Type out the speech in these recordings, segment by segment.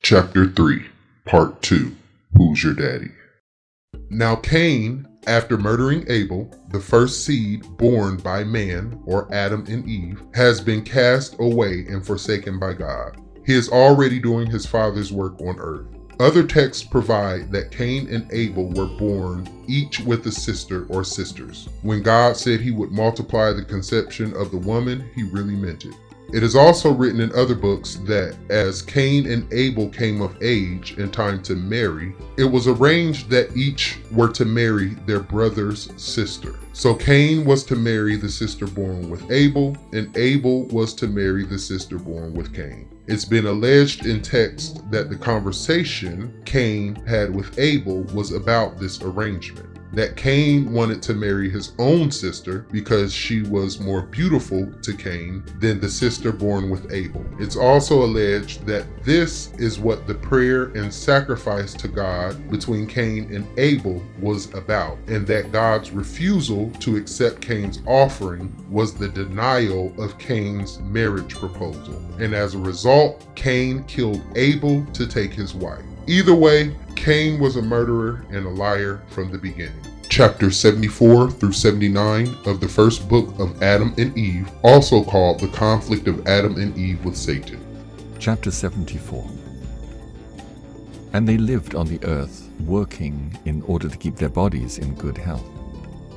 Chapter 3, Part 2, Who's Your Daddy? Now Cain, after murdering Abel, the first seed born by man, or Adam and Eve, has been cast away and forsaken by God. He is already doing his father's work on earth. Other texts provide that Cain and Abel were born each with a sister or sisters. When God said he would multiply the conception of the woman, he really meant it. It is also written in other books that as Cain and Abel came of age and time to marry, it was arranged that each were to marry their brother's sister. So Cain was to marry the sister born with Abel, and Abel was to marry the sister born with Cain. It's been alleged in text that the conversation Cain had with Abel was about this arrangement. That Cain wanted to marry his own sister because she was more beautiful to Cain than the sister born with Abel. It's also alleged that this is what the prayer and sacrifice to God between Cain and Abel was about, and that God's refusal to accept Cain's offering was the denial of Cain's marriage proposal. And as a result, Cain killed Abel to take his wife. Either way, Cain was a murderer and a liar from the beginning. Chapters 74 through 79 of the first book of Adam and Eve, also called The Conflict of Adam and Eve with Satan. Chapter 74. And they lived on the earth, working in order to keep their bodies in good health.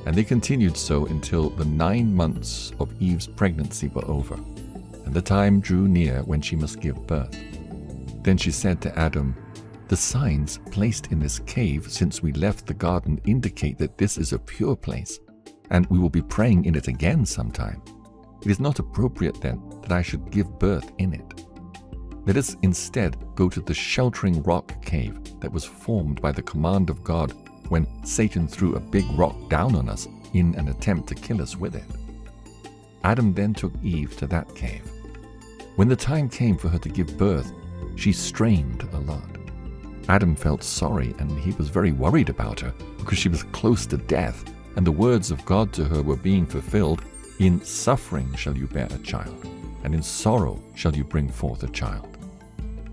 And they continued so until the 9 months of Eve's pregnancy were over, and the time drew near when she must give birth. Then she said to Adam, "The signs placed in this cave since we left the garden indicate that this is a pure place, and we will be praying in it again sometime. It is not appropriate then that I should give birth in it. Let us instead go to the sheltering rock cave that was formed by the command of God when Satan threw a big rock down on us in an attempt to kill us with it." Adam then took Eve to that cave. When the time came for her to give birth, she strained a lot. Adam felt sorry, and he was very worried about her because she was close to death, and the words of God to her were being fulfilled, "In suffering shall you bear a child, and in sorrow shall you bring forth a child."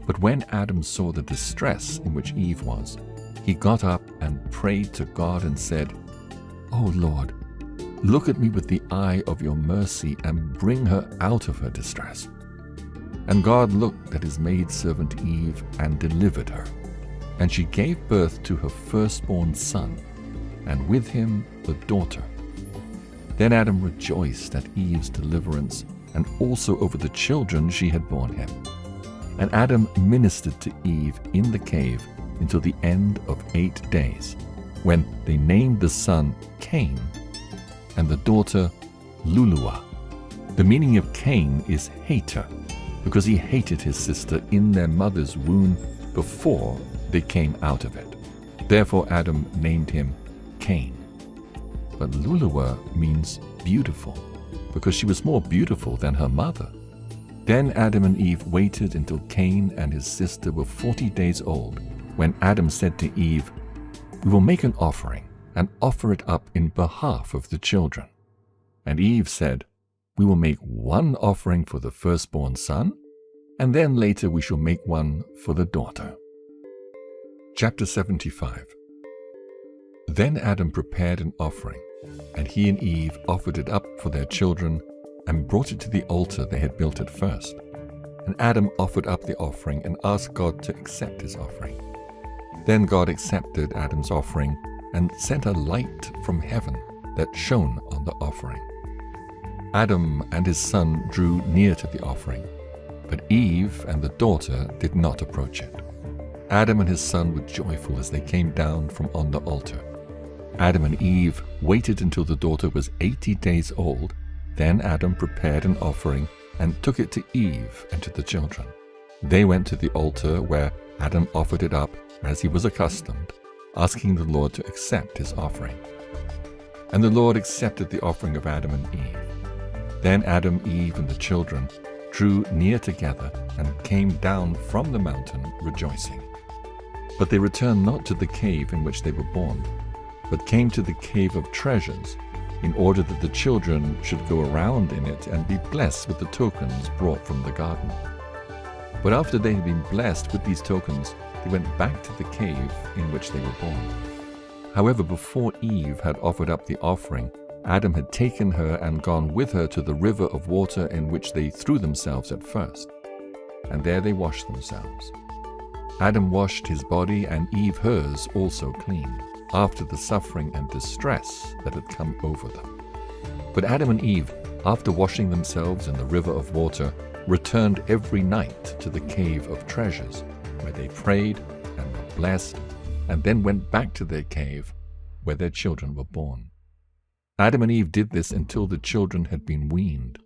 But when Adam saw the distress in which Eve was, he got up and prayed to God and said, "O Lord, look at me with the eye of your mercy and bring her out of her distress." And God looked at his maidservant Eve and delivered her. And she gave birth to her firstborn son, and with him a daughter. Then Adam rejoiced at Eve's deliverance, and also over the children she had borne him. And Adam ministered to Eve in the cave until the end of 8 days, when they named the son Cain, and the daughter Luluah. The meaning of Cain is hater, because he hated his sister in their mother's womb before they came out of it. Therefore Adam named him Cain. But Luluah means beautiful, because she was more beautiful than her mother. Then Adam and Eve waited until Cain and his sister were 40 days old, when Adam said to Eve, "We will make an offering, and offer it up in behalf of the children." And Eve said, "We will make one offering for the firstborn son, and then later we shall make one for the daughter." Chapter 75. Then Adam prepared an offering, and he and Eve offered it up for their children and brought it to the altar they had built at first. And Adam offered up the offering and asked God to accept his offering. Then God accepted Adam's offering and sent a light from heaven that shone on the offering. Adam and his son drew near to the offering, but Eve and the daughter did not approach it. Adam and his son were joyful as they came down from on the altar. Adam and Eve waited until the daughter was 80 days old. Then Adam prepared an offering and took it to Eve and to the children. They went to the altar where Adam offered it up as he was accustomed, asking the Lord to accept his offering. And the Lord accepted the offering of Adam and Eve. Then Adam, Eve, and the children drew near together and came down from the mountain rejoicing. But they returned not to the cave in which they were born, but came to the cave of treasures, in order that the children should go around in it and be blessed with the tokens brought from the garden. But after they had been blessed with these tokens, they went back to the cave in which they were born. However, before Eve had offered up the offering, Adam had taken her and gone with her to the river of water in which they threw themselves at first. And there they washed themselves. Adam washed his body, and Eve hers also clean, after the suffering and distress that had come over them. But Adam and Eve, after washing themselves in the river of water, returned every night to the cave of treasures, where they prayed and were blessed, and then went back to their cave, where their children were born. Adam and Eve did this until the children had been weaned.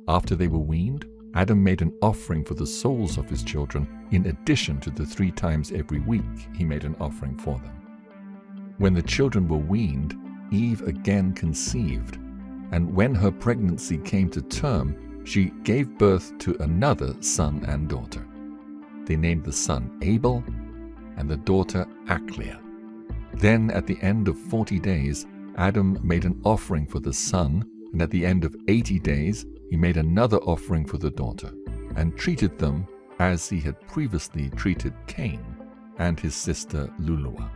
After they were weaned, Adam made an offering for the souls of his children, in addition to the 3 times every week he made an offering for them. When the children were weaned, Eve again conceived, and when her pregnancy came to term, she gave birth to another son and daughter. They named the son Abel and the daughter Achleah. Then at the end of 40 days, Adam made an offering for the son, and at the end of 80 days, he made another offering for the daughter, and treated them as he had previously treated Cain and his sister Luluah.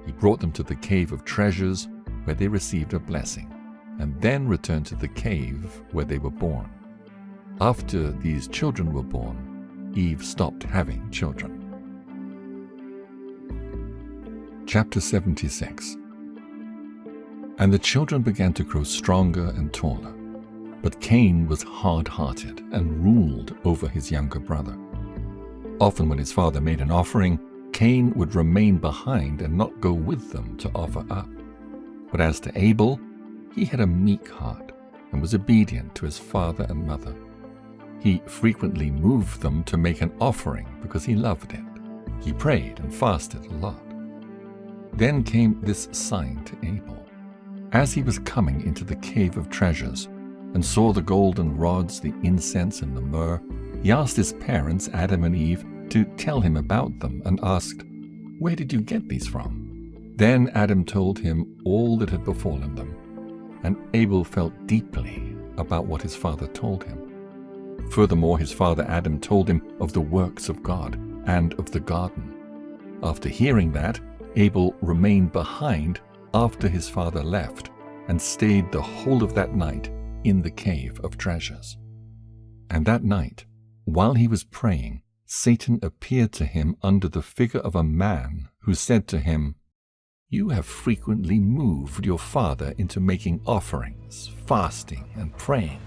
He brought them to the cave of treasures, where they received a blessing, and then returned to the cave where they were born. After these children were born, Eve stopped having children. Chapter 76. And the children began to grow stronger and taller. But Cain was hard-hearted and ruled over his younger brother. Often when his father made an offering, Cain would remain behind and not go with them to offer up. But as to Abel, he had a meek heart and was obedient to his father and mother. He frequently moved them to make an offering because he loved it. He prayed and fasted a lot. Then came this sign to Abel. As he was coming into the cave of treasures, and saw the golden rods, the incense, and the myrrh, he asked his parents, Adam and Eve, to tell him about them, and asked, "Where did you get these from?" Then Adam told him all that had befallen them, and Abel felt deeply about what his father told him. Furthermore, his father Adam told him of the works of God and of the garden. After hearing that, Abel remained behind after his father left, and stayed the whole of that night in the cave of treasures. And that night, while he was praying, Satan appeared to him under the figure of a man who said to him, "You have frequently moved your father into making offerings, fasting, and praying.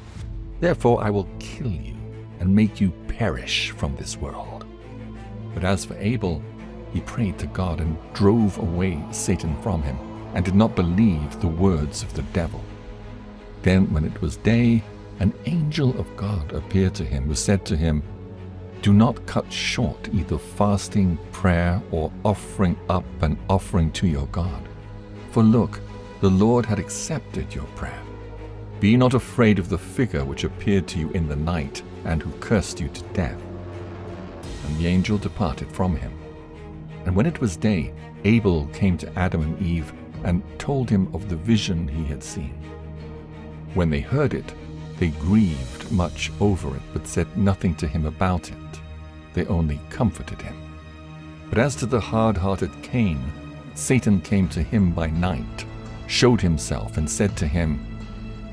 Therefore I will kill you and make you perish from this world." But as for Abel, he prayed to God and drove away Satan from him, and did not believe the words of the devil. Then when it was day, an angel of God appeared to him, who said to him, "Do not cut short either fasting, prayer, or offering up an offering to your God. For look, the Lord had accepted your prayer. Be not afraid of the figure which appeared to you in the night, and who cursed you to death." And the angel departed from him. And when it was day, Abel came to Adam and Eve, and told him of the vision he had seen. When they heard it, they grieved much over it, but said nothing to him about it. They only comforted him. But as to the hard-hearted Cain, Satan came to him by night, showed himself, and said to him,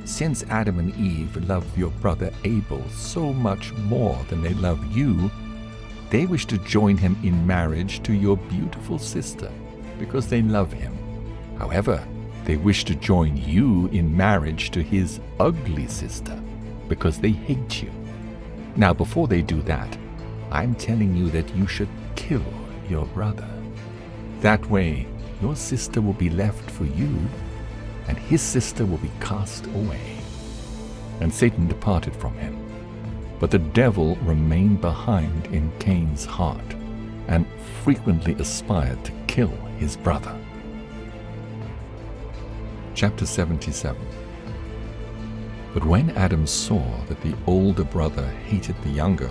"Since Adam and Eve love your brother Abel so much more than they love you, they wish to join him in marriage to your beautiful sister, because they love him. However, they wish to join you in marriage to his ugly sister, because they hate you. Now before they do that, I'm telling you that you should kill your brother. That way, your sister will be left for you, and his sister will be cast away." And Satan departed from him. But the devil remained behind in Cain's heart, and frequently aspired to kill his brother. Chapter 77. But when Adam saw that the older brother hated the younger,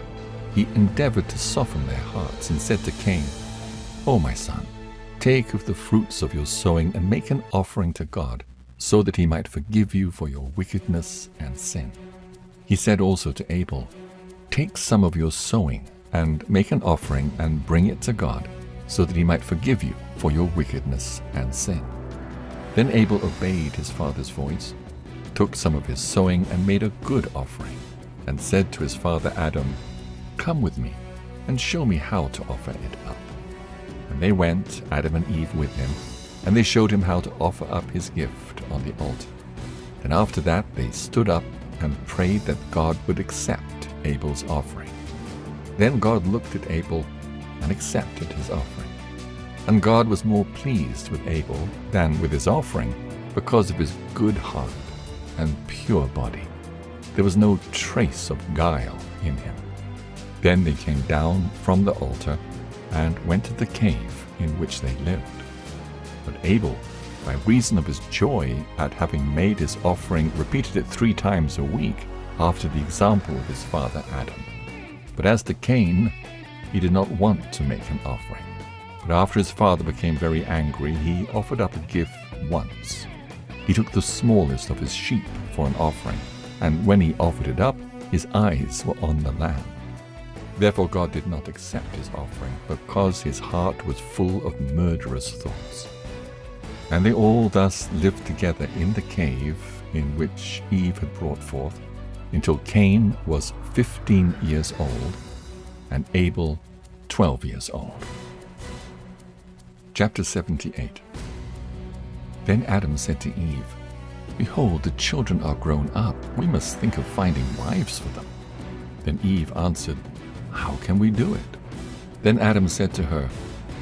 he endeavored to soften their hearts, and said to Cain, "O my son, take of the fruits of your sowing and make an offering to God, so that he might forgive you for your wickedness and sin." He said also to Abel, "Take some of your sowing and make an offering and bring it to God, so that he might forgive you for your wickedness and sin." Then Abel obeyed his father's voice, took some of his sowing and made a good offering, and said to his father Adam, "Come with me, and show me how to offer it up." And they went, Adam and Eve with him, and they showed him how to offer up his gift on the altar. Then after that they stood up and prayed that God would accept Abel's offering. Then God looked at Abel and accepted his offering. And God was more pleased with Abel than with his offering, because of his good heart and pure body. There was no trace of guile in him. Then they came down from the altar and went to the cave in which they lived. But Abel, by reason of his joy at having made his offering, repeated it 3 times a week, after the example of his father Adam. But as to Cain, he did not want to make an offering. But after his father became very angry, he offered up a gift once. He took the smallest of his sheep for an offering, and when he offered it up, his eyes were on the lamb. Therefore God did not accept his offering, because his heart was full of murderous thoughts. And they all thus lived together in the cave in which Eve had brought forth, until Cain was 15 years old, and Abel 12 years old. Chapter 78. Then Adam said to Eve, "Behold, the children are grown up. We must think of finding wives for them." Then Eve answered, "How can we do it?" Then Adam said to her,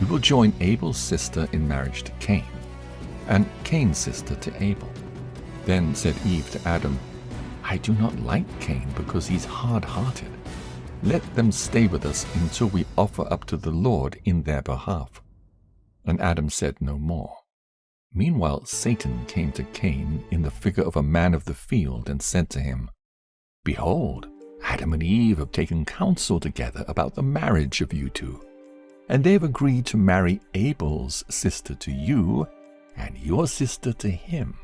"We will join Abel's sister in marriage to Cain, and Cain's sister to Abel." Then said Eve to Adam, "I do not like Cain, because he's hard-hearted. Let them stay with us until we offer up to the Lord in their behalf." And Adam said no more. Meanwhile Satan came to Cain in the figure of a man of the field, and said to him, "Behold, Adam and Eve have taken counsel together about the marriage of you two, and they have agreed to marry Abel's sister to you, and your sister to him.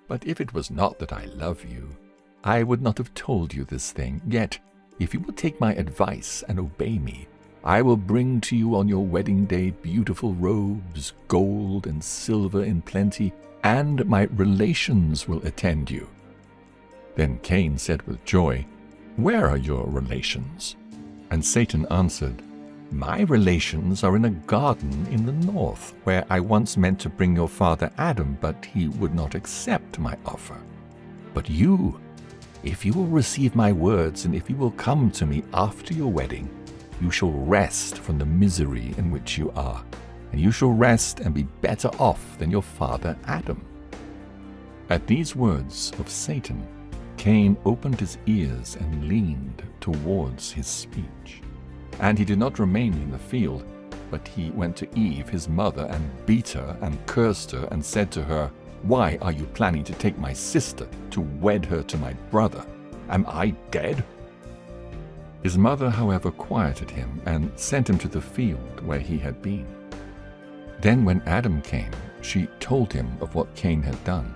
But if it was not that I love you, I would not have told you this thing. Yet, if you will take my advice and obey me, I will bring to you on your wedding day beautiful robes, gold and silver in plenty, and my relations will attend you." Then Cain said with joy, "Where are your relations?" And Satan answered, "My relations are in a garden in the north, where I once meant to bring your father Adam, but he would not accept my offer. But you, if you will receive my words, and if you will come to me after your wedding, you shall rest from the misery in which you are, and you shall rest and be better off than your father Adam." At these words of Satan, Cain opened his ears and leaned towards his speech. And he did not remain in the field, but he went to Eve, his mother, and beat her and cursed her, and said to her, "Why are you planning to take my sister to wed her to my brother? Am I dead?" His mother, however, quieted him and sent him to the field where he had been. Then when Adam came, she told him of what Cain had done.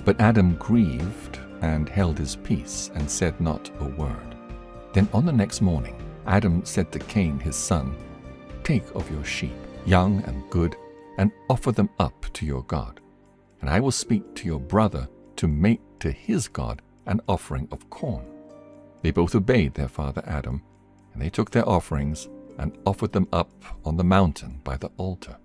But Adam grieved and held his peace and said not a word. Then on the next morning, Adam said to Cain his son, "Take of your sheep, young and good, and offer them up to your God. And I will speak to your brother to make to his God an offering of corn." They both obeyed their father Adam, and they took their offerings and offered them up on the mountain by the altar.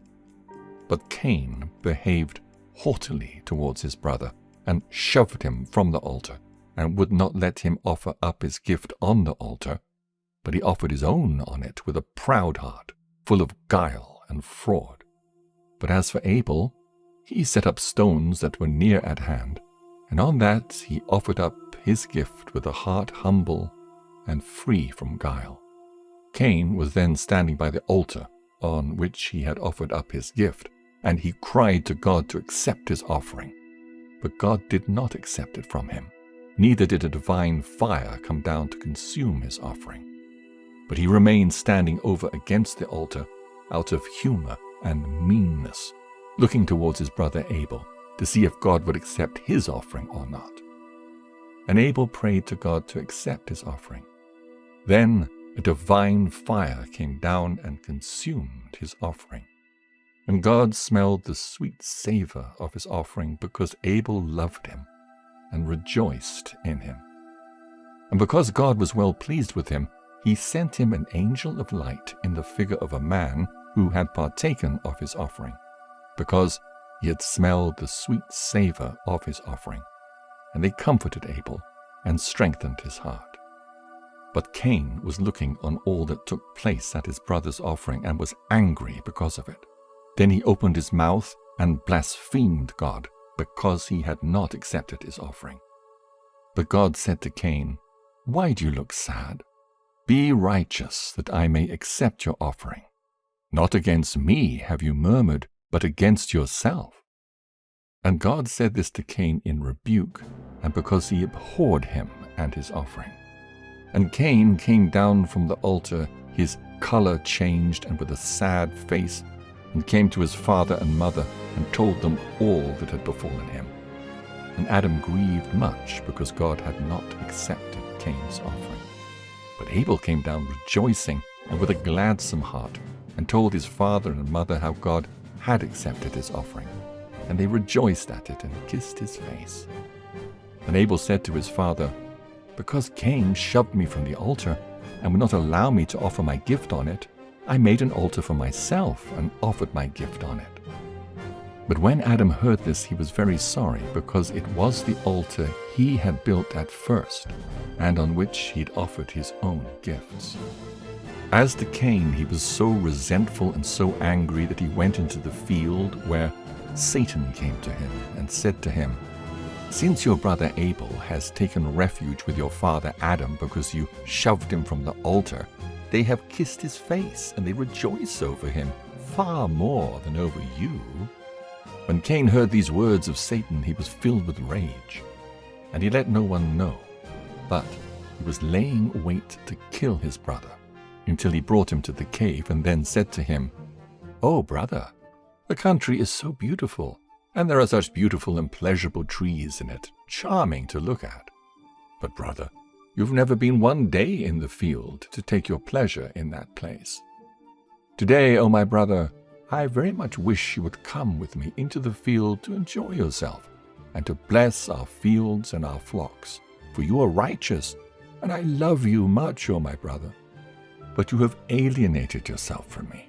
But Cain behaved haughtily towards his brother, and shoved him from the altar, and would not let him offer up his gift on the altar, but he offered his own on it with a proud heart, full of guile and fraud. But as for Abel, he set up stones that were near at hand, and on that he offered up his gift with a heart humble and free from guile. Cain was then standing by the altar on which he had offered up his gift, and he cried to God to accept his offering. But God did not accept it from him, neither did a divine fire come down to consume his offering. But he remained standing over against the altar out of humor and meanness, looking towards his brother Abel to see if God would accept his offering or not. And Abel prayed to God to accept his offering. Then a divine fire came down and consumed his offering. And God smelled the sweet savor of his offering because Abel loved him and rejoiced in him. And because God was well pleased with him, he sent him an angel of light in the figure of a man who had partaken of his offering, because he had smelled the sweet savor of his offering. And they comforted Abel and strengthened his heart. But Cain was looking on all that took place at his brother's offering and was angry because of it. Then he opened his mouth and blasphemed God because he had not accepted his offering. But God said to Cain, "Why do you look sad? Be righteous, that I may accept your offering. Not against me have you murmured, but against yourself." And God said this to Cain in rebuke, and because he abhorred him and his offering. And Cain came down from the altar, his color changed and with a sad face, and came to his father and mother, and told them all that had befallen him. And Adam grieved much, because God had not accepted Cain's offering. But Abel came down rejoicing, and with a gladsome heart, and told his father and mother how God had accepted his offering. And they rejoiced at it, and kissed his face. And Abel said to his father, "Because Cain shoved me from the altar, and would not allow me to offer my gift on it, I made an altar for myself and offered my gift on it." But when Adam heard this, he was very sorry, because it was the altar he had built at first, and on which he'd offered his own gifts. As to Cain, he was so resentful and so angry that he went into the field, where Satan came to him and said to him, "Since your brother Abel has taken refuge with your father Adam because you shoved him from the altar, they have kissed his face, and they rejoice over him far more than over you." When Cain heard these words of Satan, he was filled with rage, and he let no one know, but he was laying wait to kill his brother, until he brought him to the cave, and then said to him, "Oh, brother, the country is so beautiful, and there are such beautiful and pleasurable trees in it, charming to look at. But, brother, you've never been one day in the field to take your pleasure in that place. Today, O my brother, I very much wish you would come with me into the field to enjoy yourself, and to bless our fields and our flocks, for you are righteous, and I love you much, O my brother. But you have alienated yourself from me."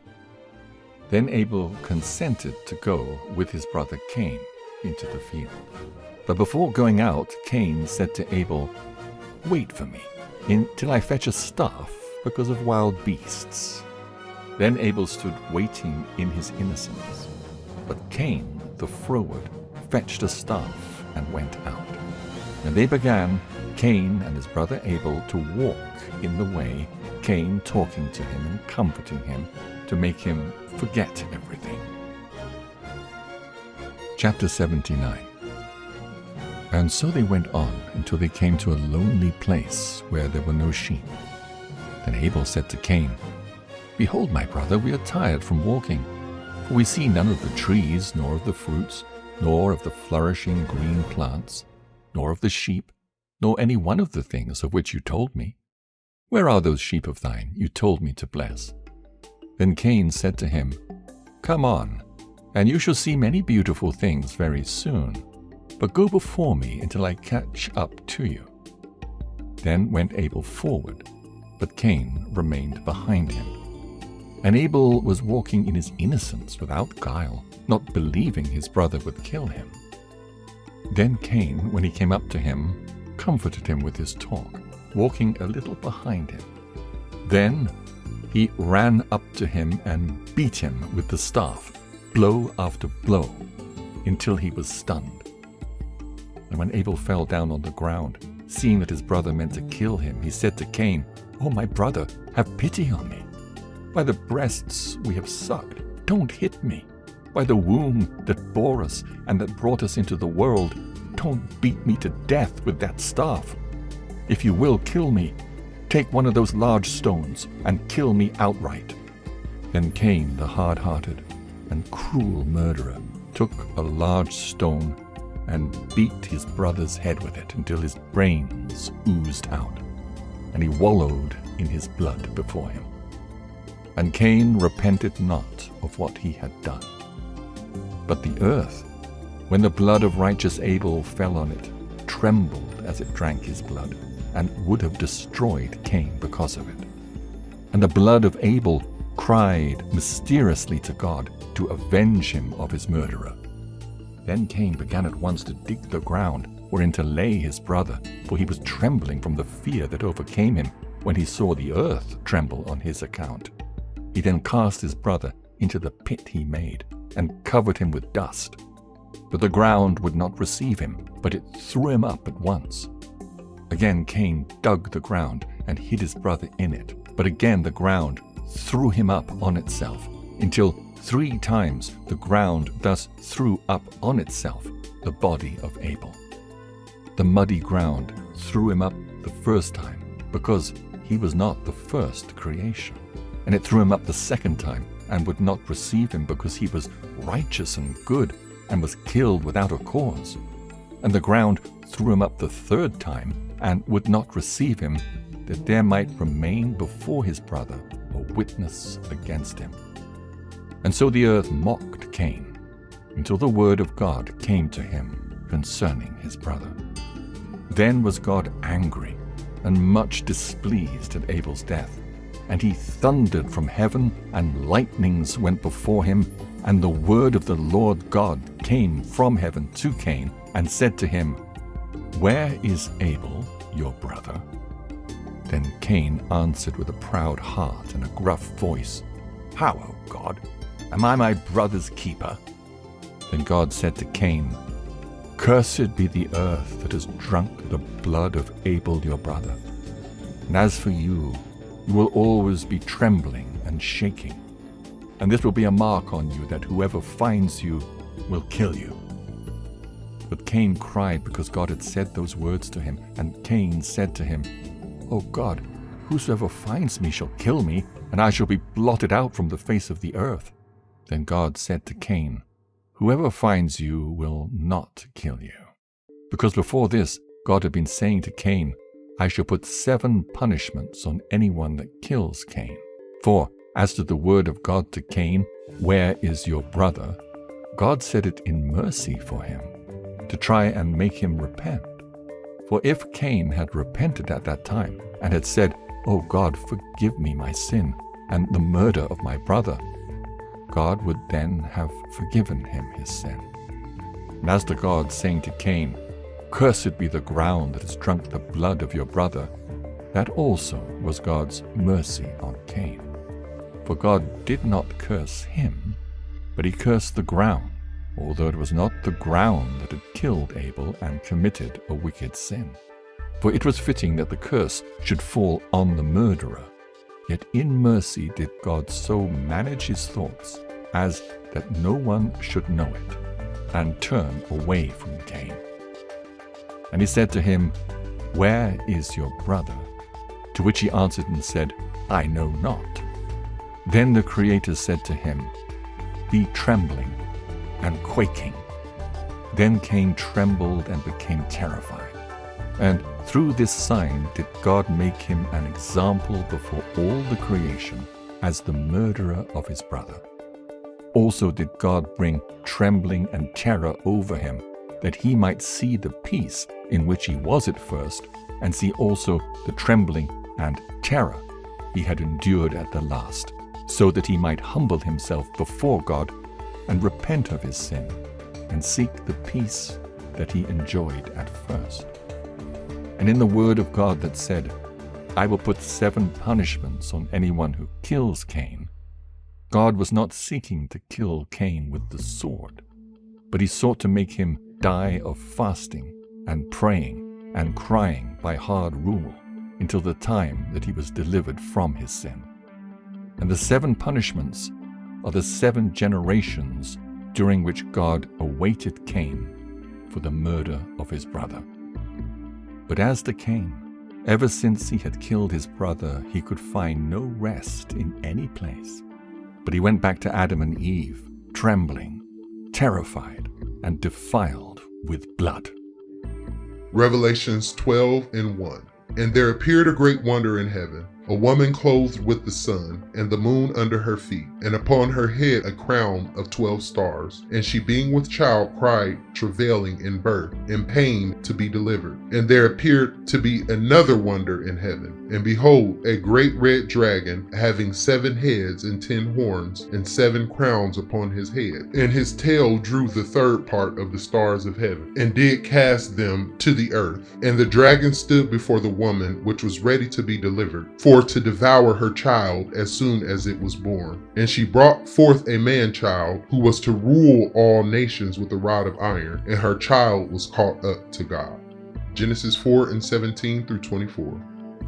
Then Abel consented to go with his brother Cain into the field. But before going out, Cain said to Abel, "Wait for me until I fetch a staff because of wild beasts." Then Abel stood waiting in his innocence. But Cain, the froward, fetched a staff and went out. And they began, Cain and his brother Abel, to walk in the way, Cain talking to him and comforting him, to make him forget everything. Chapter 79. And so they went on until they came to a lonely place where there were no sheep. Then Abel said to Cain, "Behold, my brother, we are tired from walking, for we see none of the trees, nor of the fruits, nor of the flourishing green plants, nor of the sheep, nor any one of the things of which you told me. Where are those sheep of thine you told me to bless?" Then Cain said to him, "Come on, and you shall see many beautiful things very soon. But go before me until I catch up to you." Then went Abel forward, but Cain remained behind him. And Abel was walking in his innocence without guile, not believing his brother would kill him. Then Cain, when he came up to him, comforted him with his talk, walking a little behind him. Then he ran up to him and beat him with the staff, blow after blow, until he was stunned. And when Abel fell down on the ground, seeing that his brother meant to kill him, he said to Cain, "Oh, my brother, have pity on me. By the breasts we have sucked, don't hit me. By the womb that bore us and that brought us into the world, don't beat me to death with that staff. If you will kill me, take one of those large stones and kill me outright." Then Cain, the hard-hearted and cruel murderer, took a large stone and beat his brother's head with it until his brains oozed out, and he wallowed in his blood before him. And Cain repented not of what he had done. But the earth, when the blood of righteous Abel fell on it, trembled as it drank his blood, and would have destroyed Cain because of it. And the blood of Abel cried mysteriously to God to avenge him of his murderer. Then Cain began at once to dig the ground wherein to lay his brother, for he was trembling from the fear that overcame him when he saw the earth tremble on his account. He then cast his brother into the pit he made, and covered him with dust. But the ground would not receive him, but it threw him up at once. Again Cain dug the ground and hid his brother in it, but again the ground threw him up on itself, until 3 times the ground thus threw up on itself the body of Abel. The muddy ground threw him up the first time, because he was not the first creation. And it threw him up the second time, and would not receive him, because he was righteous and good, and was killed without a cause. And the ground threw him up the third time, and would not receive him, that there might remain before his brother a witness against him. And so the earth mocked Cain, until the word of God came to him concerning his brother. Then was God angry, and much displeased at Abel's death. And he thundered from heaven, and lightnings went before him, and the word of the Lord God came from heaven to Cain, and said to him, Where is Abel, your brother? Then Cain answered with a proud heart and a gruff voice, How, O God? Am I my brother's keeper? Then God said to Cain, Cursed be the earth that has drunk the blood of Abel your brother. And as for you, you will always be trembling and shaking. And this will be a mark on you, that whoever finds you will kill you. But Cain cried because God had said those words to him. And Cain said to him, O God, whosoever finds me shall kill me, and I shall be blotted out from the face of the earth. Then God said to Cain, Whoever finds you will not kill you. Because before this, God had been saying to Cain, I shall put 7 punishments on anyone that kills Cain. For, as to the word of God to Cain, Where is your brother? God said it in mercy for him, to try and make him repent. For if Cain had repented at that time, and had said, O God, forgive me my sin, and the murder of my brother, God would then have forgiven him his sin. And as to God saying to Cain, Cursed be the ground that has drunk the blood of your brother, that also was God's mercy on Cain. For God did not curse him, but he cursed the ground, although it was not the ground that had killed Abel and committed a wicked sin. For it was fitting that the curse should fall on the murderer. Yet in mercy did God so manage his thoughts, as that no one should know it, and turn away from Cain. And he said to him, Where is your brother? To which he answered and said, I know not. Then the Creator said to him, Be trembling and quaking. Then Cain trembled and became terrified. And through this sign did God make him an example before all the creation, as the murderer of his brother. Also did God bring trembling and terror over him, that he might see the peace in which he was at first, and see also the trembling and terror he had endured at the last, so that he might humble himself before God, and repent of his sin, and seek the peace that he enjoyed at first. And in the word of God that said, I will put 7 punishments on anyone who kills Cain, God was not seeking to kill Cain with the sword, but he sought to make him die of fasting and praying and crying by hard rule, until the time that he was delivered from his sin. And the 7 punishments are the 7 generations during which God awaited Cain for the murder of his brother. But as to Cain, ever since he had killed his brother, he could find no rest in any place. But he went back to Adam and Eve, trembling, terrified, and defiled with blood. Revelations 12:1. And there appeared a great wonder in heaven, a woman clothed with the sun, and the moon under her feet, and upon her head a crown of 12 stars. And she being with child cried, travailing in birth, in pain to be delivered. And there appeared to be another wonder in heaven. And behold, a great red dragon, having 7 heads and 10 horns, and 7 crowns upon his head. And his tail drew the third part of the stars of heaven, and did cast them to the earth. And the dragon stood before the woman which was ready to be delivered, for to devour her child as soon as it was born. And she brought forth a man-child, who was to rule all nations with a rod of iron, and her child was caught up to God. Genesis 4:17 through 24.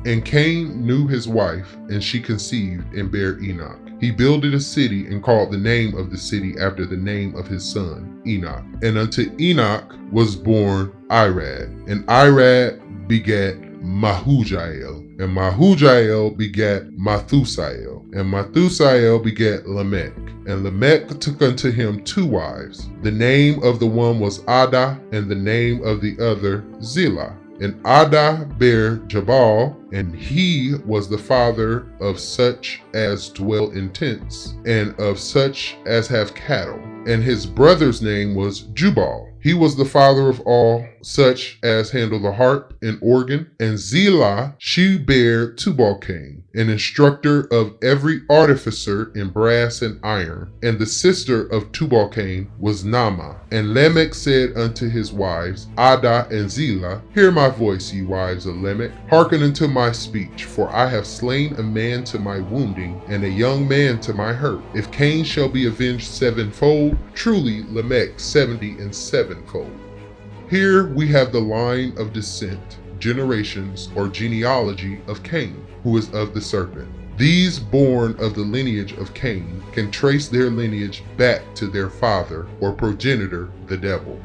And Cain knew his wife, and she conceived and bare Enoch. He builded a city and called the name of the city after the name of his son, Enoch. And unto Enoch was born Irad, and Irad begat Mahujael, and Mahujael begat Mathusael, and Mathusael begat Lamech. And Lamech took unto him 2 wives. The name of the one was Adah, and the name of the other Zillah. And Adah bare Jabal, and he was the father of such as dwell in tents, and of such as have cattle. And his brother's name was Jubal. He was the father of all such as handle the harp and organ. And Zillah, she bare Tubal-Cain, an instructor of every artificer in brass and iron. And the sister of Tubal-Cain was Naamah. And Lamech said unto his wives, Adah and Zillah, hear my voice, ye wives of Lamech. Hearken unto my speech, for I have slain a man to my wounding, and a young man to my hurt. If Cain shall be avenged 7-fold, truly Lamech 70-7-fold. Here we have the line of descent, generations, or genealogy of Cain, who is of the serpent. These born of the lineage of Cain can trace their lineage back to their father or progenitor, the devil.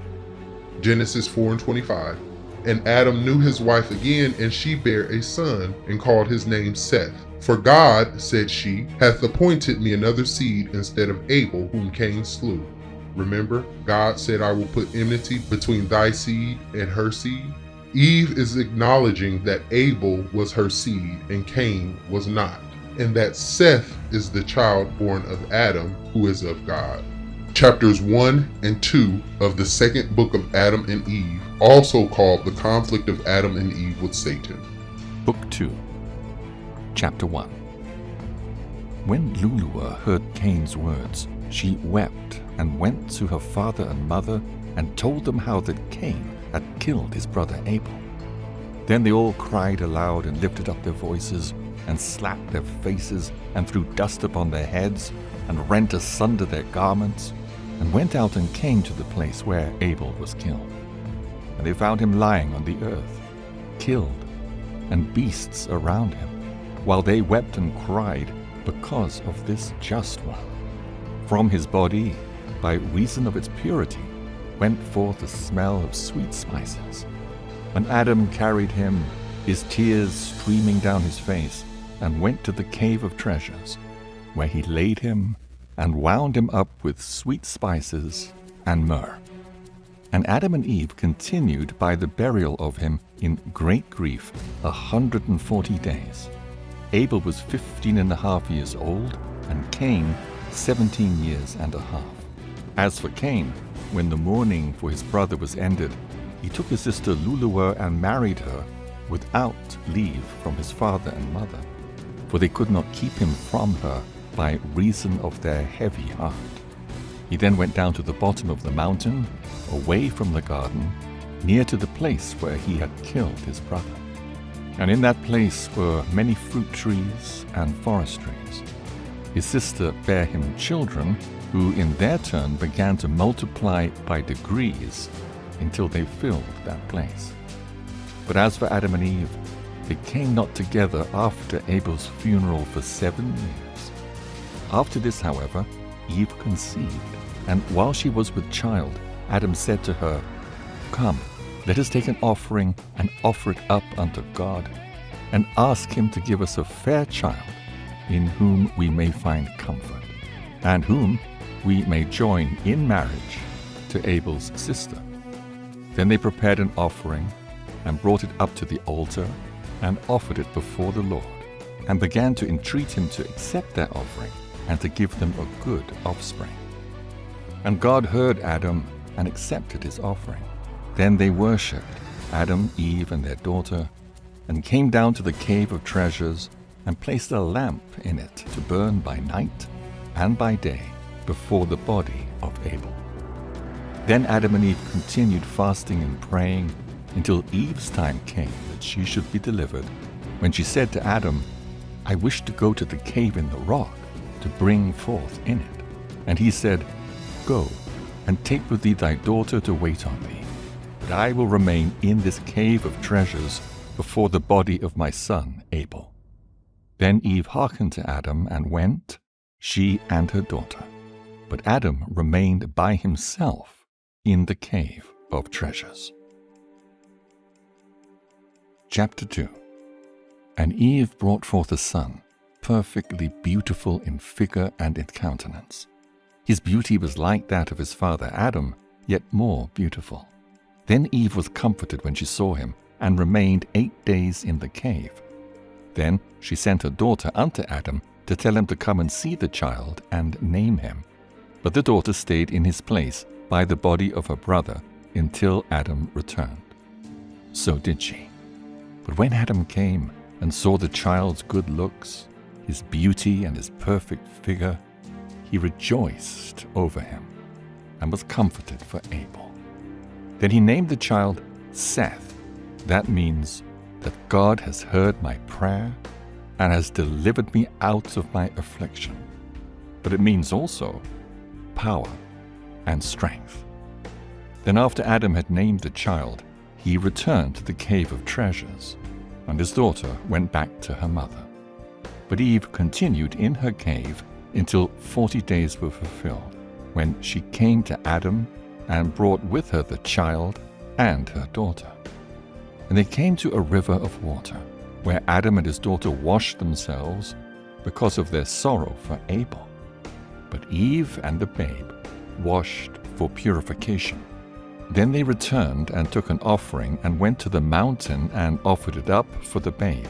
Genesis 4:25. And Adam knew his wife again, and she bare a son, and called his name Seth. For God, said she, hath appointed me another seed instead of Abel, whom Cain slew. Remember, God said, I will put enmity between thy seed and her seed. Eve is acknowledging that Abel was her seed and Cain was not, and that Seth is the child born of Adam, who is of God. Chapters 1 and 2 of the second book of Adam and Eve, also called the conflict of Adam and Eve with Satan. Book 2, Chapter 1. When Luluah heard Cain's words, she wept and went to her father and mother and told them how that Cain had killed his brother Abel. Then they all cried aloud and lifted up their voices and slapped their faces and threw dust upon their heads and rent asunder their garments and went out and came to the place where Abel was killed. And they found him lying on the earth, killed, and beasts around him, while they wept and cried because of this just one. From his body, by reason of its purity, went forth a smell of sweet spices. When Adam carried him, his tears streaming down his face, and went to the cave of treasures, where he laid him and wound him up with sweet spices and myrrh. And Adam and Eve continued by the burial of him in great grief 140 days. Abel was 15.5 years old, and Cain 17 years and a half. As for Cain, when the mourning for his brother was ended, he took his sister Luluah and married her without leave from his father and mother, for they could not keep him from her by reason of their heavy heart. He then went down to the bottom of the mountain, away from the garden, near to the place where he had killed his brother. And in that place were many fruit trees and forest trees. His sister bare him children, who in their turn began to multiply by degrees until they filled that place. But as for Adam and Eve, they came not together after Abel's funeral for 7 years. After this, however, Eve conceived, and while she was with child, Adam said to her, Come, let us take an offering and offer it up unto God, and ask him to give us a fair child, in whom we may find comfort, and whom we may join in marriage to Abel's sister. Then they prepared an offering, and brought it up to the altar, and offered it before the Lord. and began to entreat him to accept their offering and to give them a good offspring. And God heard Adam and accepted his offering. Then they worshipped Adam, Eve, and their daughter, and came down to the cave of treasures and placed a lamp in it to burn by night and by day before the body of Abel. Then Adam and Eve continued fasting and praying until Eve's time came that she should be delivered, when she said to Adam, "I wish to go to the cave in the rock to bring forth in it." And he said, "Go, and take with thee thy daughter to wait on thee, but I will remain in this cave of treasures before the body of my son Abel." Then Eve hearkened to Adam and went, she and her daughter. But Adam remained by himself in the cave of treasures. Chapter 2. And Eve brought forth a son, perfectly beautiful in figure and in countenance. His beauty was like that of his father Adam, yet more beautiful. Then Eve was comforted when she saw him, and remained 8 days in the cave. Then she sent her daughter unto Adam to tell him to come and see the child and name him. But the daughter stayed in his place by the body of her brother until Adam returned. So did she. But when Adam came and saw the child's good looks, his beauty and his perfect figure, he rejoiced over him and was comforted for Abel. Then he named the child Seth. That means that God has heard my prayer and has delivered me out of my affliction. But it means also power and strength. Then after Adam had named the child, he returned to the cave of treasures, and his daughter went back to her mother. But Eve continued in her cave until 40 days were fulfilled, when she came to Adam and brought with her the child and her daughter. And they came to a river of water, where Adam and his daughter washed themselves because of their sorrow for Abel. But Eve and the babe washed for purification. Then they returned and took an offering and went to the mountain and offered it up for the babe.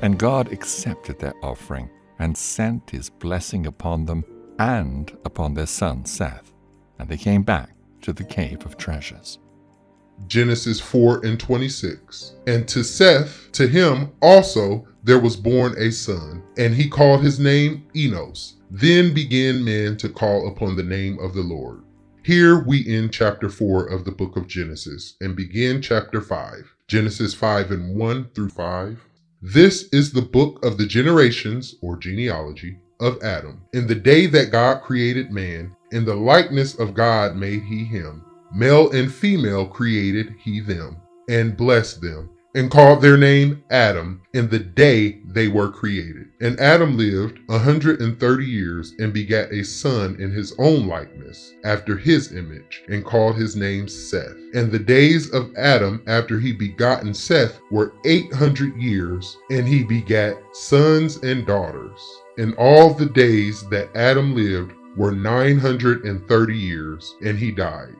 And God accepted their offering and sent his blessing upon them and upon their son Seth. And they came back to the cave of treasures. Genesis 4:26. And to Seth, to him also there was born a son, and he called his name Enos. Then began men to call upon the name of the Lord. Here we end chapter 4 of the book of Genesis and begin chapter 5. Genesis 5:1-5. This is the book of the generations, or genealogy, of Adam. In the day that God created man, in the likeness of God made he him. Male and female created he them, and blessed them, and called their name Adam in the day they were created. And Adam lived 130 years and begat a son in his own likeness, after his image, and called his name Seth. And the days of Adam after he begotten Seth were 800 years, and he begat sons and daughters. And all the days that Adam lived were 930 years, and he died.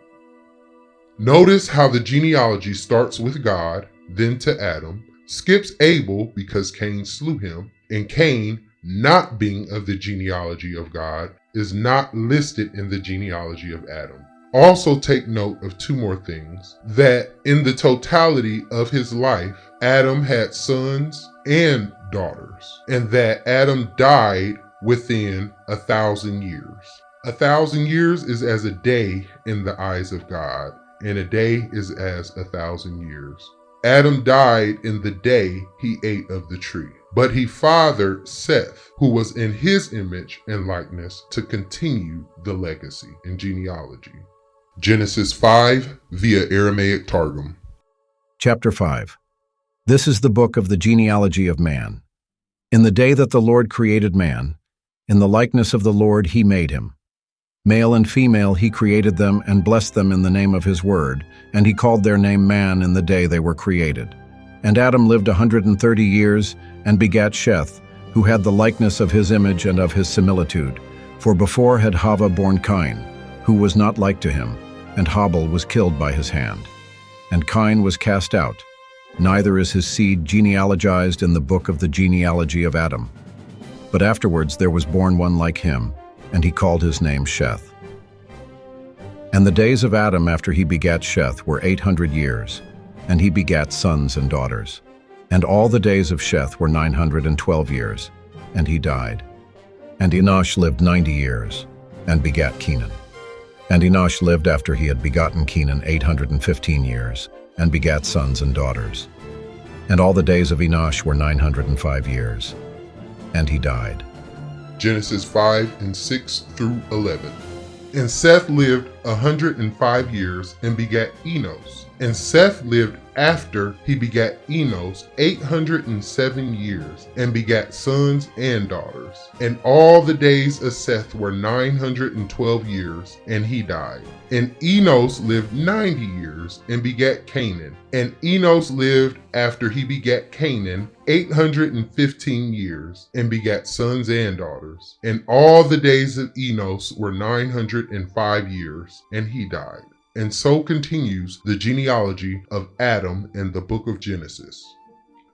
Notice how the genealogy starts with God, then to Adam, skips Abel because Cain slew him, and Cain, not being of the genealogy of God, is not listed in the genealogy of Adam. Also take note of two more things: that in the totality of his life, Adam had sons and daughters, and that Adam died within 1,000 years. 1,000 years is as a day in the eyes of God, and a day is as 1,000 years. Adam died in the day he ate of the tree, but he fathered Seth, who was in his image and likeness, to continue the legacy and genealogy. Genesis 5 via Aramaic Targum. Chapter 5. This is the book of the genealogy of man. In the day that the Lord created man, in the likeness of the Lord he made him. Male and female he created them and blessed them in the name of his word, and he called their name man in the day they were created. And Adam lived 130 years and begat Sheth, who had the likeness of his image and of his similitude. For before had Hava borne Cain, who was not like to him, and Habel was killed by his hand. And Cain was cast out, neither is his seed genealogized in the book of the genealogy of Adam. But afterwards there was born one like him, and he called his name Sheth. And the days of Adam after he begat Sheth were 800 years, and he begat sons and daughters. And all the days of Sheth were 912 years, and he died. And Enosh lived 90 years, and begat Kenan. And Enosh lived after he had begotten Kenan 815 years, and begat sons and daughters. And all the days of Enosh were 905 years, and he died. Genesis 5 and 6 through 11. And Seth lived 105 years and begat Enos. And Seth lived after he begat Enos 807 years and begat sons and daughters. And all the days of Seth were 912 years, and he died. And Enos lived 90 years and begat Canaan. And Enos lived after he begat Canaan 815 years and begat sons and daughters. And all the days of Enos were 905 years, and he died. And so continues the genealogy of Adam in the book of Genesis.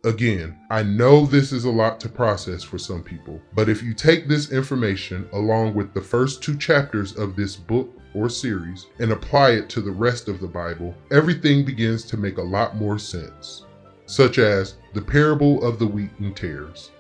Again, I know this is a lot to process for some people, but if you take this information along with the first 2 chapters of this book or series and apply it to the rest of the Bible, everything begins to make a lot more sense, such as the parable of the wheat and tares.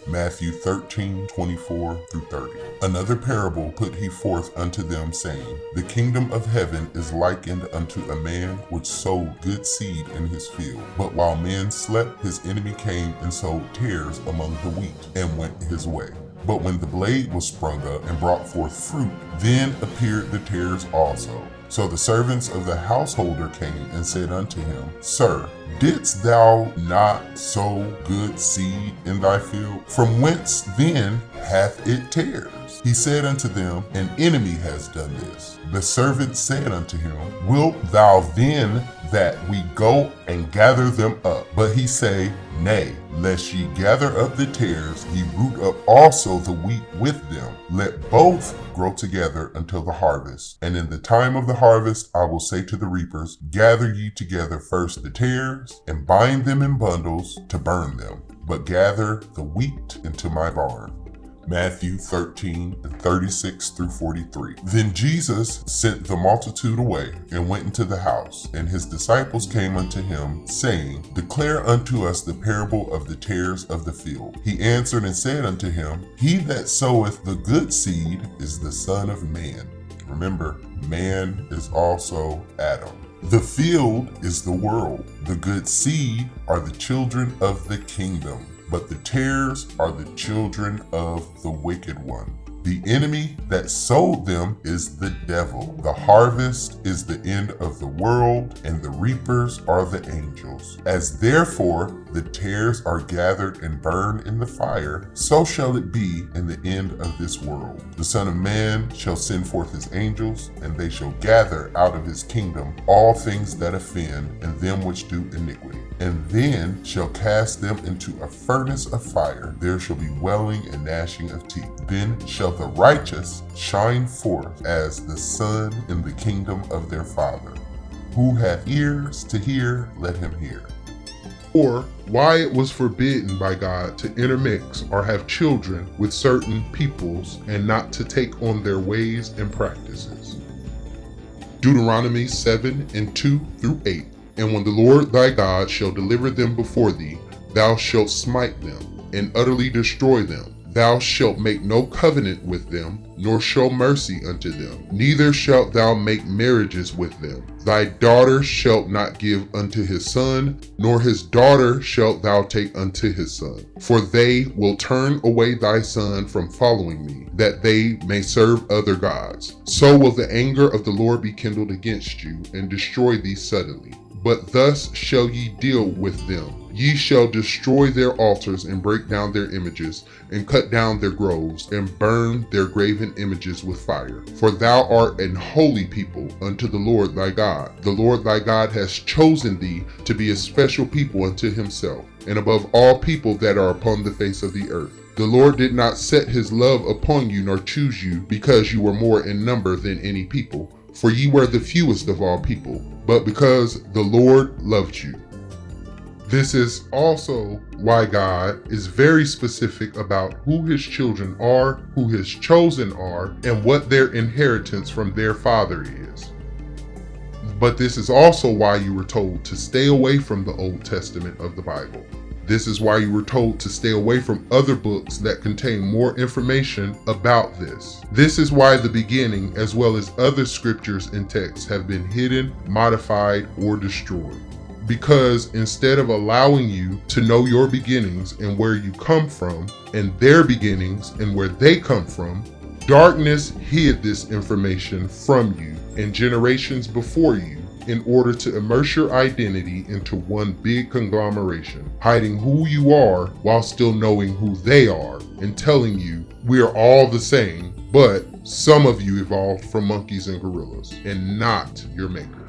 Matthew 13:24 through 30. Another parable put he forth unto them, saying, The kingdom of heaven is likened unto a man which sowed good seed in his field. But while men slept, his enemy came and sowed tares among the wheat, and went his way. But when the blade was sprung up and brought forth fruit, then appeared the tares also. So the servants of the householder came and said unto him, Sir, didst thou not sow good seed in thy field? From whence then hath it tares? He said unto them, An enemy has done this. The servant said unto him, Wilt thou then that we go and gather them up? But he say, Nay, lest ye gather up the tares, ye root up also the wheat with them. Let both grow together until the harvest. And in the time of the harvest I will say to the reapers, Gather ye together first the tares, and bind them in bundles to burn them, but gather the wheat into my barn. Matthew 13:36 through 43. Then Jesus sent the multitude away and went into the house, and his disciples came unto him, saying, Declare unto us the parable of the tares of the field. He answered and said unto him, He that soweth the good seed is the Son of Man. Remember, man is also Adam. The field is the world. The good seed are the children of the kingdom, but the tares are the children of the wicked one. The enemy that sowed them is the devil. The harvest is the end of the world, and the reapers are the angels. As therefore the tares are gathered and burned in the fire, so shall it be in the end of this world. The Son of Man shall send forth his angels, and they shall gather out of his kingdom all things that offend, and them which do iniquity, and then shall cast them into a furnace of fire. There shall be wailing and gnashing of teeth. Then shall the righteous shine forth as the sun in the kingdom of their Father. Who hath ears to hear, let him hear. Or why it was forbidden by God to intermix or have children with certain peoples and not to take on their ways and practices. Deuteronomy 7:2 through 8. And when the Lord thy God shall deliver them before thee, thou shalt smite them and utterly destroy them. Thou shalt make no covenant with them, nor show mercy unto them. Neither shalt thou make marriages with them. Thy daughter shalt not give unto his son, nor his daughter shalt thou take unto his son. For they will turn away thy son from following me, that they may serve other gods. So will the anger of the Lord be kindled against you, and destroy thee suddenly. But thus shall ye deal with them. Ye shall destroy their altars and break down their images, and cut down their groves, and burn their graven images with fire. For thou art an holy people unto the Lord thy God. The Lord thy God has chosen thee to be a special people unto himself, and above all people that are upon the face of the earth. The Lord did not set his love upon you, nor choose you, because you were more in number than any people, for ye were the fewest of all people, but because the Lord loved you. This is also why God is very specific about who his children are, who his chosen are, and what their inheritance from their Father is. But this is also why you were told to stay away from the Old Testament of the Bible. This is why you were told to stay away from other books that contain more information about this. This is why the beginning, as well as other scriptures and texts, have been hidden, modified, or destroyed. Because instead of allowing you to know your beginnings and where you come from, and their beginnings and where they come from, darkness hid this information from you and generations before you in order to immerse your identity into one big conglomeration, hiding who you are while still knowing who they are and telling you we are all the same, but some of you evolved from monkeys and gorillas and not your maker.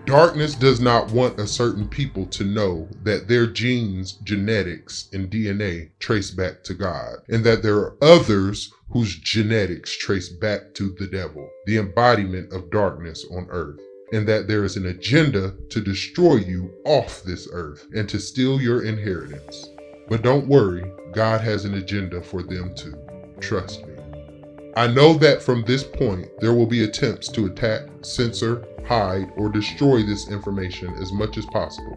Darkness does not want a certain people to know that their genes, genetics, and DNA trace back to God, and that there are others whose genetics trace back to the devil, the embodiment of darkness on earth, and that there is an agenda to destroy you off this earth and to steal your inheritance. But don't worry, God has an agenda for them too. Trust me. I know that from this point, there will be attempts to attack, censor, hide, or destroy this information as much as possible.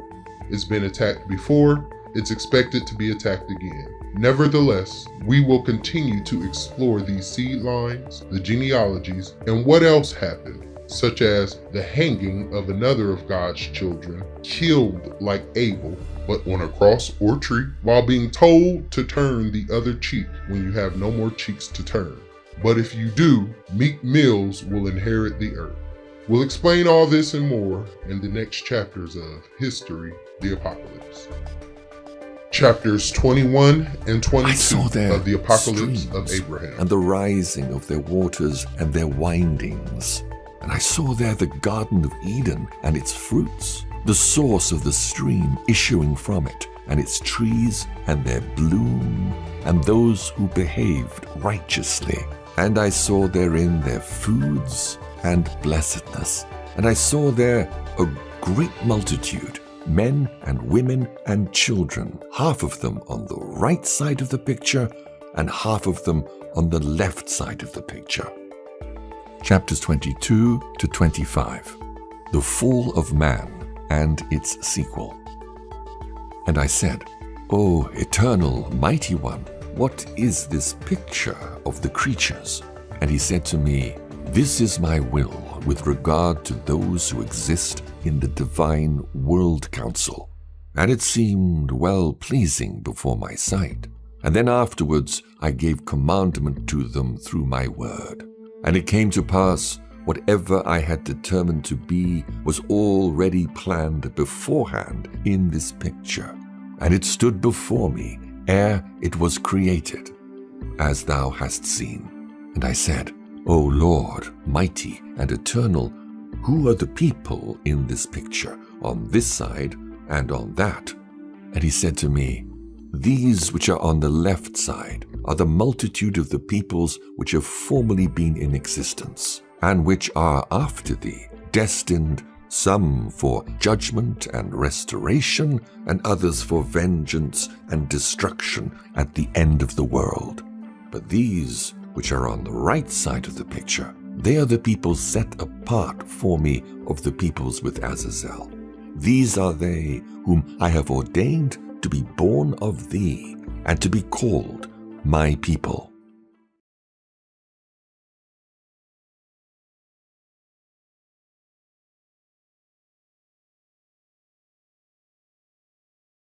It's been attacked before, it's expected to be attacked again. Nevertheless, we will continue to explore these seed lines, the genealogies, and what else happened, such as the hanging of another of God's children, killed like Abel, but on a cross or tree, while being told to turn the other cheek when you have no more cheeks to turn. But if you do, Meek Mills will inherit the earth. We'll explain all this and more in the next chapters of History, the Apocalypse. Chapters 21 and 22 of the Apocalypse of Abraham. And the rising of their waters and their windings. And I saw there the Garden of Eden and its fruits, the source of the stream issuing from it, and its trees and their bloom, and those who behaved righteously. And I saw therein their foods and blessedness. And I saw there a great multitude, men and women and children, half of them on the right side of the picture, and half of them on the left side of the picture. Chapters 22 to 25. The Fall of Man and its Sequel. And I said, O eternal, mighty one, what is this picture of the creatures? And he said to me, This is my will with regard to those who exist in the divine world council. And it seemed well pleasing before my sight. And then afterwards I gave commandment to them through my word. And it came to pass, whatever I had determined to be was already planned beforehand in this picture. And it stood before me ere it was created, as thou hast seen. And I said, O Lord, mighty and eternal, who are the people in this picture, on this side and on that? And he said to me, These which are on the left side are the multitude of the peoples which have formerly been in existence, and which are after thee, destined some for judgment and restoration, and others for vengeance and destruction at the end of the world. But these which are on the right side of the picture, they are the people set apart for me of the peoples with Azazel. These are they whom I have ordained to be born of thee, and to be called my people.